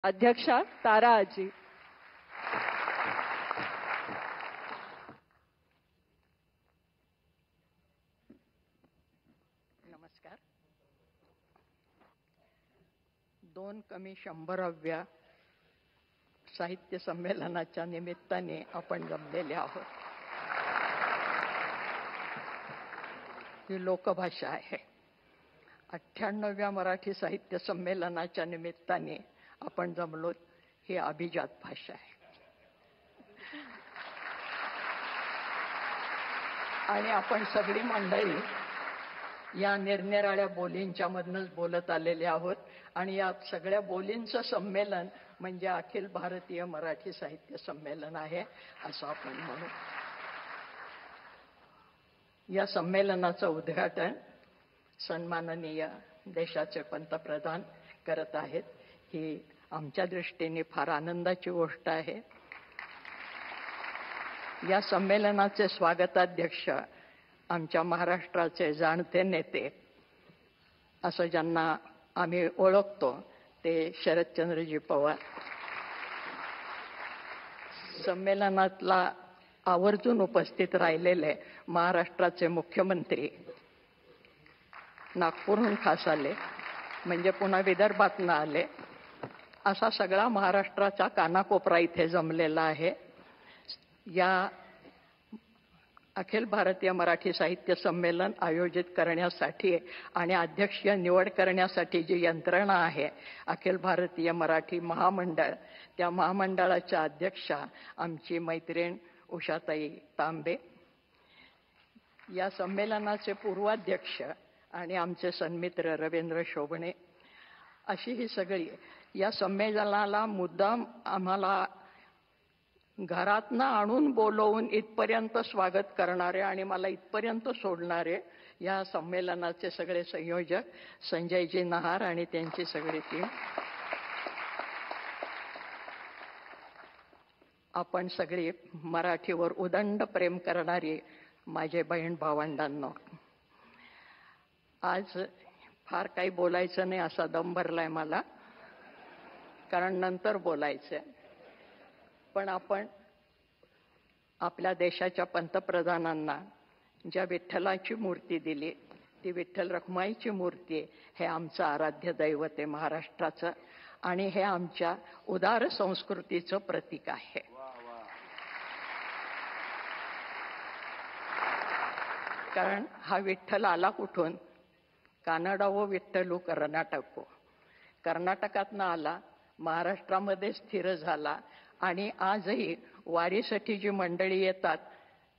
अध्यक्षा तारा आजी. नमस्कार. 2 कमी 100व्या साहित्य संमेलनाच्या निमित्ताने आपण जमलेले आहोत. ही लोकभाषा आहे. 98व्या मराठी साहित्य संमेलनाच्या निमित्ताने आपण जमलो, ही अभिजात भाषा आहे. आणि आपण सगळी मंडळी या निरनिराळ्या बोलींच्या मधनच बोलत आलेले आहोत. आणि या सगळ्या बोलींचं संमेलन म्हणजे अखिल भारतीय मराठी साहित्य संमेलन आहे असं आपण म्हणू. या संमेलनाचं उद्घाटन सन्माननीय देशाचे पंतप्रधान करत आहेत. ही आमच्या दृष्टीने फार आनंदाची गोष्ट आहे. या संमेलनाचे स्वागताध्यक्ष आमच्या महाराष्ट्राचे जाणते नेते असं ज्यांना आम्ही ओळखतो ते शरदचंद्रजी पवार. संमेलनातला आवर्जून उपस्थित राहिलेले महाराष्ट्राचे मुख्यमंत्री नागपूरहून खास आले, म्हणजे पुन्हा विदर्भातनं आले. असा सगळा महाराष्ट्राचा कानाकोपरा इथे जमलेला आहे. या अखिल भारतीय मराठी साहित्य संमेलन आयोजित करण्यासाठी आणि अध्यक्षीय निवड करण्यासाठी जी यंत्रणा आहे अखिल भारतीय मराठी महामंडळ, त्या महामंडळाच्या अध्यक्षा आमची मैत्रीण उषाताई तांबे, या संमेलनाचे पूर्वाध्यक्ष आणि आमचे सन्मित्र रवींद्र शोभणे, अशी ही सगळी या संमेलनाला मुद्दाम आम्हाला घरातनं आणून बोलवून इथपर्यंत स्वागत करणारे आणि मला इथपर्यंत सोडणारे या संमेलनाचे सगळे संयोजक संजयजी नहार आणि त्यांची सगळी टीम, आपण सगळी मराठीवर उदंड प्रेम करणारी माझे बहीण भावंडांनो, आज फार काही बोलायचं नाही असा दम भरलाय मला, कारण नंतर बोलायचंय. पण आपण आपल्या देशाच्या पंतप्रधानांना ज्या विठ्ठलाची मूर्ती दिली, ती विठ्ठल रखुमाईची मूर्ती, हे आमचं आराध्य दैवत आहे महाराष्ट्राचं आणि हे आमच्या उदार संस्कृतीचं प्रतीक आहे. कारण हा विठ्ठल आला कुठून? कानडावो विठ्ठलू कर्नाटको. कर्नाटकातनं आला, महाराष्ट्रामध्ये स्थिर झाला आणि आजही वारीसाठी जी मंडळी येतात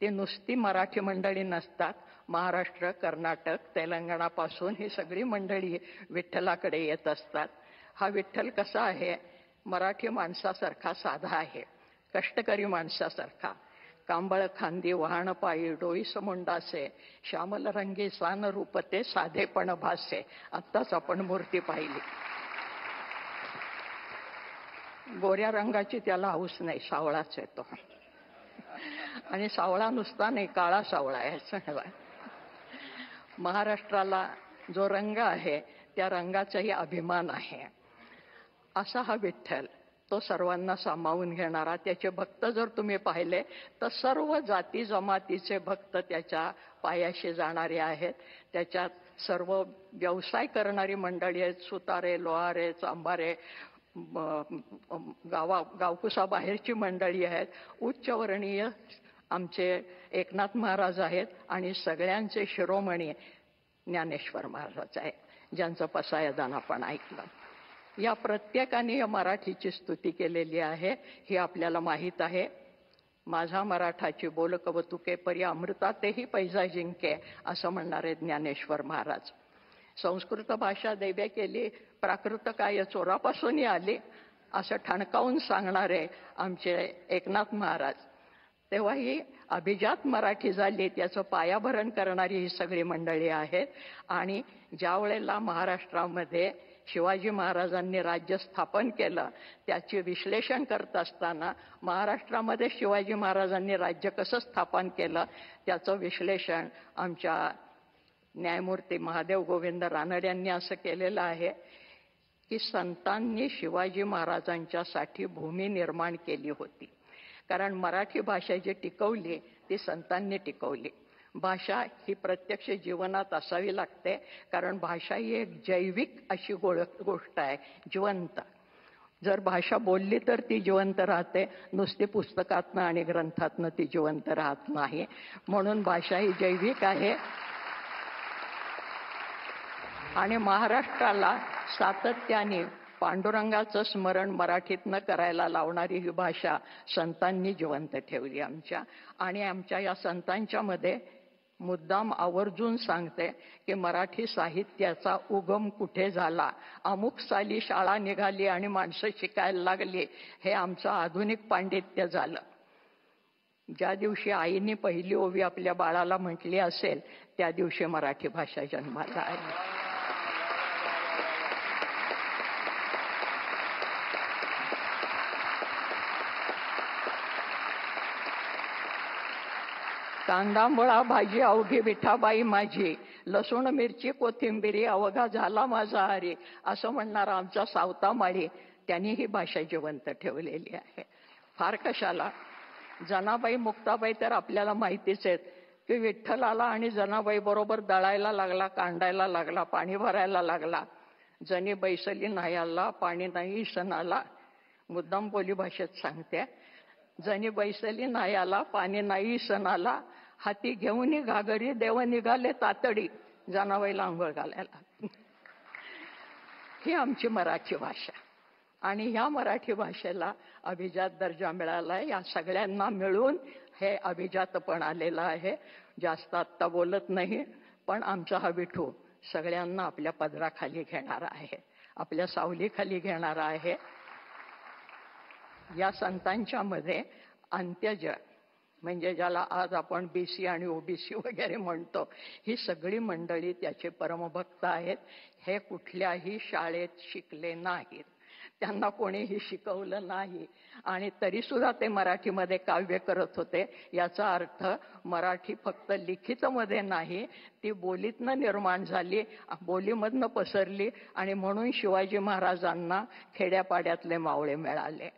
ती नुसती मराठी मंडळी नसतात. महाराष्ट्र, कर्नाटक, तेलंगणापासून ही सगळी मंडळी विठ्ठलाकडे येत असतात. हा विठ्ठल कसा आहे? मराठी माणसासारखा साधा आहे, कष्टकरी माणसासारखा. कांबळ खांदी वहाण पायी डोईस मुंडासे, श्यामल रंगी सान रूपते साधेपण भासे. आत्ताच आपण मूर्ती पाहिली. गोऱ्या रंगाची त्याला हौस नाही, सावळाच येतो. आणि सावळा नुसता नाही, काळा सावळा आहे. महाराष्ट्राला जो रंग आहे त्या रंगाचाही अभिमान आहे. असा हा विठ्ठल, तो सर्वांना सामावून घेणारा. त्याचे भक्त जर तुम्ही पाहिले तर सर्व जाती जमातीचे भक्त त्याच्या पायाशी जाणारे आहेत. त्याच्यात सर्व व्यवसाय करणारी मंडळी आहेत, सुतारे, लोहारे, चांभारे, गावकुसाबाहेरची मंडळी आहेत. उच्चवर्णीय आमचे एकनाथ महाराज आहेत आणि सगळ्यांचे शिरोमणी ज्ञानेश्वर महाराज आहेत, ज्यांचं पसायदान आपण ऐकलं. या प्रत्येकाने या मराठीची स्तुती केलेली आहे, ही आपल्याला माहीत आहे. माझा मराठाची बोल कवतुके परी अमृतातेही पैजा जिंके, असं म्हणणारे ज्ञानेश्वर महाराज. संस्कृत भाषा दैव्य केली, प्राकृत काय चोरापासूनही आली, असं ठणकावून सांगणारे आमचे एकनाथ महाराज. तेव्हा ही अभिजात मराठी झाली, त्याचं पायाभरण करणारी ही सगळी मंडळी आहेत. आणि ज्या वेळेला महाराष्ट्रामध्ये शिवाजी महाराजांनी राज्य स्थापन केलं, त्याचे विश्लेषण करत असताना महाराष्ट्रामध्ये शिवाजी महाराजांनी राज्य कसं स्थापन केलं त्याचं विश्लेषण आमच्या न्यायमूर्ती महादेव गोविंद रानडे यांनी असं केलेलं आहे की संतांनी शिवाजी महाराजांच्यासाठी भूमी निर्माण केली होती. कारण मराठी भाषा जी टिकवली ती संतांनी टिकवली. भाषा ही प्रत्यक्ष जीवनात असावी लागते, कारण भाषा ही एक जैविक अशी गोष्ट आहे, जिवंत. जर भाषा बोलली तर ती जिवंत राहते, नुसती पुस्तकातनं आणि ग्रंथातनं ती जिवंत राहत नाही. म्हणून भाषा ही जैविक आहे. आणि महाराष्ट्राला सातत्याने पांडुरंगाचं स्मरण मराठीतनं करायला लावणारी ही भाषा संतांनी जिवंत ठेवली आमच्या. आणि आमच्या या संतांच्या मध्ये मुद्दाम आवर्जून सांगते की मराठी साहित्याचा उगम कुठे झाला, अमुक साली शाळा निघाली आणि माणसं शिकायला लागली, हे आमचं आधुनिक पांडित्य झालं. ज्या दिवशी आईने पहिली ओवी आपल्या बाळाला म्हटली असेल त्या दिवशी मराठी भाषा जन्माला आली. कांदा मुळा भाजी अवघी विठाबाई माझी, लसूण मिरची कोथिंबिरी अवघा झाला माझा हरी, असं म्हणणारा आमचा सावता माळी, त्यांनी ही भाषा जिवंत ठेवलेली आहे. फार कशाला, जनाबाई मुक्ताबाई तर आपल्याला माहितीच आहेत की विठ्ठलाला आणि जनाबाई बरोबर दळायला लागला, कांडायला लागला, पाणी भरायला लागला. जनी बैसली नायाला पाणी नाही सणाला, मुद्दाम बोली भाषेत सांगते, जनी बैसली नायाला पाणी नाही सणाला, हाती घेऊन घागरी देव निघाले तातडी, जनाबाईला आंघोळ घालायला. ही आमची मराठी भाषा. आणि ह्या मराठी भाषेला अभिजात दर्जा मिळाला आहे. या सगळ्यांना मिळून हे अभिजातपण आलेलं आहे. जास्त आत्ता बोलत नाही, पण आमचा हा विठू सगळ्यांना आपल्या पदराखाली घेणारा आहे, आपल्या सावलीखाली घेणारा आहे. या संतांच्या मध्ये अंत्यज म्हणजे ज्याला आज आपण बीसी आणि ओबीसी वगैरे म्हणतो, ही सगळी मंडळी त्याचे परमभक्त आहेत. हे कुठल्याही शाळेत शिकले नाहीत, त्यांना कोणीही शिकवलं नाही, आणि तरी सुद्धा ते मराठीमध्ये काव्य करत होते. याचा अर्थ मराठी फक्त लिखितमध्ये नाही, ती बोलीतनं निर्माण झाली, बोलीमधनं पसरली, आणि म्हणून शिवाजी महाराजांना खेड्यापाड्यातले मावळे मिळाले.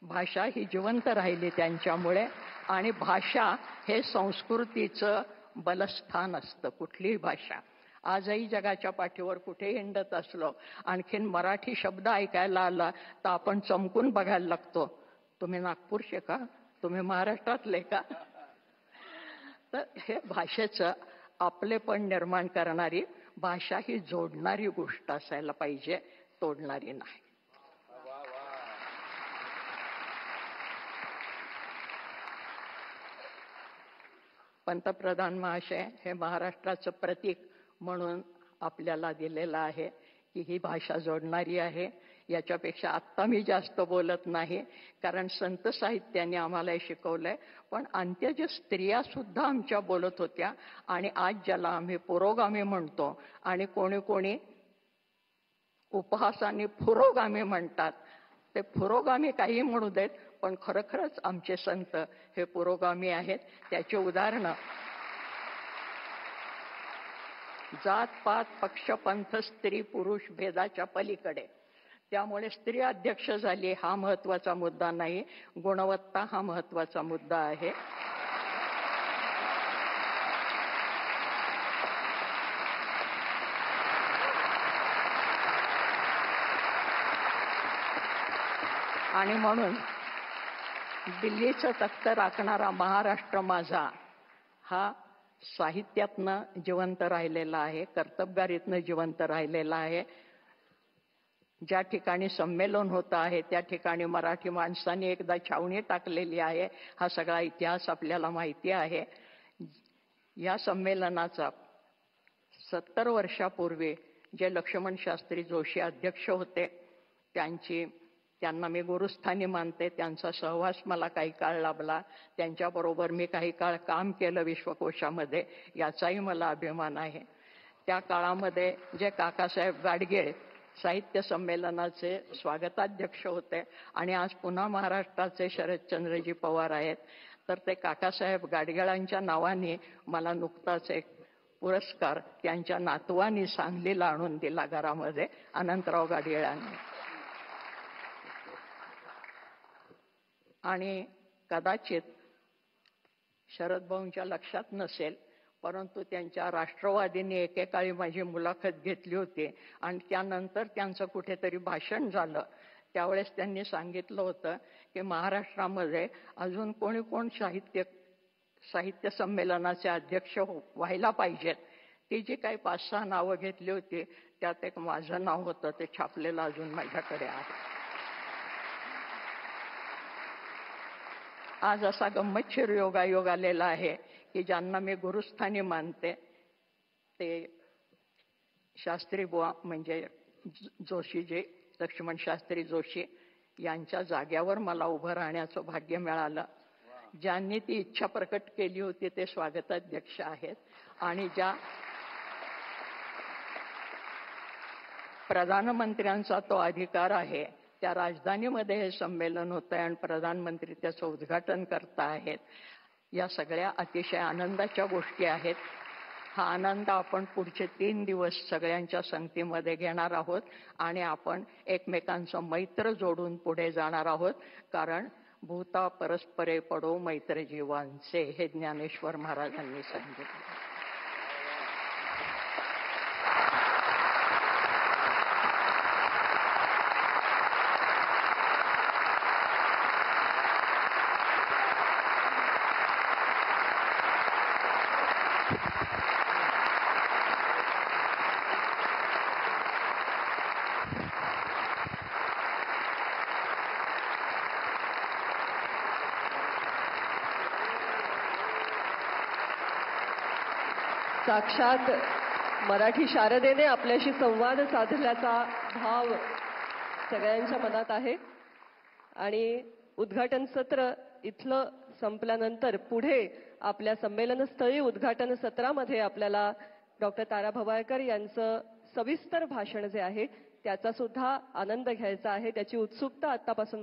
भाषा ही जिवंत राहिली त्यांच्यामुळे. आणि भाषा हे संस्कृतीचं बलस्थान असतं. कुठलीही भाषा आजही जगाच्या पाठीवर कुठे हिंडत असलो, आणखीन मराठी शब्द ऐकायला आला तर आपण चमकून बघायला लागतो, तुम्ही नागपूरचे का, तुम्ही महाराष्ट्रातले का. तर हे भाषेचं आपलेपण निर्माण करणारी, भाषा ही जोडणारी गोष्ट असायला पाहिजे, तोडणारी नाही. पंतप्रधान महाशय हे महाराष्ट्राचं प्रतीक म्हणून आपल्याला दिलेलं आहे की ही भाषा जोडणारी आहे. याच्यापेक्षा आत्ता मी जास्त बोलत नाही, कारण संत साहित्याने आम्हाला शिकवलंय. पण अंत्यज स्त्रिया सुद्धा आमच्या बोलत होत्या, आणि आज ज्याला आम्ही पुरोगामी म्हणतो आणि कोणी कोणी उपहासाने पुरोगामी म्हणतात, ते पुरोगामी काही म्हणू देत, पण खरोखरच आमचे संत हे पुरोगामी आहेत. त्याचे उदाहरणं जात पात पक्ष पंथ स्त्री पुरुष भेदाच्या पलीकडे. त्यामुळे स्त्री अध्यक्ष झाली हा महत्वाचा मुद्दा नाही, गुणवत्ता हा महत्वाचा मुद्दा आहे. आणि म्हणून दिल्लीचं तख्त राखणारा महाराष्ट्र माझा हा साहित्यातनं जिवंत राहिलेला आहे, कर्तबगारीतनं जिवंत राहिलेला आहे. ज्या ठिकाणी संमेलन होतं आहे त्या ठिकाणी मराठी माणसांनी एकदा छावणी टाकलेली आहे. हा सगळा इतिहास आपल्याला माहिती आहे. या संमेलनाचा 70 वर्षापूर्वी जे लक्ष्मण शास्त्री जोशी अध्यक्ष होते, त्यांना मी गुरुस्थानी मानते. त्यांचा सहवास मला काही काळ लाभला, त्यांच्याबरोबर मी काही काळ काम केलं विश्वकोशामध्ये, याचाही मला अभिमान आहे. त्या काळामध्ये जे काकासाहेब गाडगीळ साहित्य संमेलनाचे स्वागताध्यक्ष होते, आणि आज पुन्हा महाराष्ट्राचे शरदचंद्रजी पवार आहेत. तर ते काकासाहेब गाडगिळांच्या नावाने मला नुकताच एक पुरस्कार त्यांच्या नातवानी सांगलीला आणून दिला घरामध्ये, अनंतराव गाडगिळांनी. आणि कदाचित शरद भाऊंच्या लक्षात नसेल, परंतु त्यांच्या राष्ट्रवादीने एकेकाळी माझी मुलाखत घेतली होती आणि त्यानंतर त्यांचं कुठेतरी भाषण झालं. त्यावेळेस त्यांनी सांगितलं होतं की महाराष्ट्रामध्ये अजून कोणी कोण साहित्य संमेलनाचे अध्यक्ष व्हायला पाहिजेत. ती जी काही 5-6 नावं घेतली होती त्यात एक माझं नाव होतं, ते छापलेलं अजून माझ्याकडे आहे. आज असा गंमतशीर योगायोग आलेला आहे की ज्यांना मी गुरुस्थानी मानते ते शास्त्री बुवा म्हणजे जोशीजी, लक्ष्मण शास्त्री जोशी यांच्या जाग्यावर मला उभं राहण्याचं भाग्य मिळालं. ज्यांनी ती इच्छा प्रकट केली होती ते स्वागताध्यक्ष आहेत. आणि ज्या प्रधानमंत्र्यांचा तो अधिकार आहे, त्या राजधानीमध्ये हे संमेलन होतं आणि प्रधानमंत्री त्याचं उद्घाटन करता आहेत. या सगळ्या अतिशय आनंदाच्या गोष्टी आहेत. हा आनंद आपण पुढचे 3 दिवस सगळ्यांच्या संगतीमध्ये घेणार आहोत आणि आपण एकमेकांचं मैत्र जोडून पुढे जाणार आहोत. कारण भूता परस्परे पडो मैत्र जीवांचे, हे ज्ञानेश्वर महाराजांनी सांगितलं. साक्षात मराठी शारदेने आपल्याशी संवाद साधल्याचा भाव सगळ्यांच्या मनात आहे. आणि उद्घाटन सत्र इथलं संपल्यानंतर पुढे आपल्या संमेलनस्थळी उद्घाटन सत्रामध्ये आपल्याला डॉक्टर तारा भवाळकर यांचं सविस्तर भाषण जे आहे त्याचा सुद्धा आनंद घ्यायचा आहे. त्याची उत्सुकता आतापासून